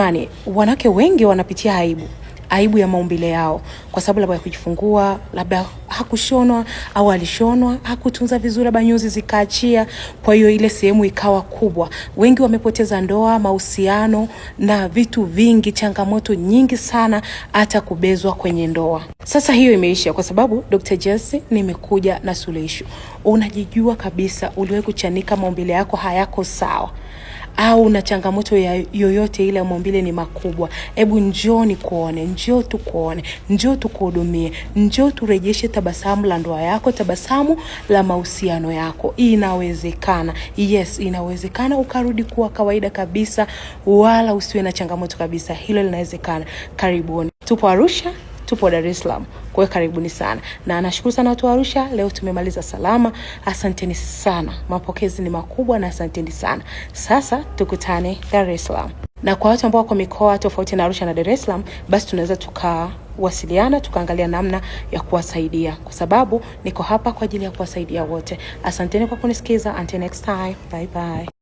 Yani, wanawake wengi wanapitia aibu ya maumbile yao kwa sababu labda ya kujifungua, labda hakushonwa au alishonwa, hakutunza vizuri, labda nyuzi zikaachia, kwa hiyo ile sehemu ikawa kubwa. Wengi wamepoteza ndoa, mahusiano na vitu vingi, changamoto nyingi sana, hata kubezwa kwenye ndoa. Sasa hiyo imeisha kwa sababu Dr. Jesse nimekuja na suluhisho. Unajijua kabisa uliwahi kuchanika maumbile yako hayako sawa, au na changamoto yoyote ile maumbile ni makubwa, hebu njoo nikuone, njoo tukuone, njoo tukuhudumie, njoo turejeshe tabasamu la ndoa yako, tabasamu la mahusiano yako. Inawezekana. Yes, inawezekana ukarudi kuwa kawaida kabisa, wala usiwe na changamoto kabisa. Hilo linawezekana. Karibuni. Tupo Arusha, tupo Dar es Salaam. Kwa karibuni sana. Na nashukuru sana watu wa Arusha, leo tumemaliza salama. Asanteni sana. Mapokezi ni makubwa na asanteni sana. Sasa tukutane Dar es Salaam. Na kwa watu ambao wako mikoa tofauti na Arusha na Dar es Salaam, basi tunaweza tukawasiliana, tukaangalia namna ya kuwasaidia, kwa sababu niko hapa kwa ajili ya kuwasaidia wote. Asanteni kwa kunisikiza. Until next time. Bye bye.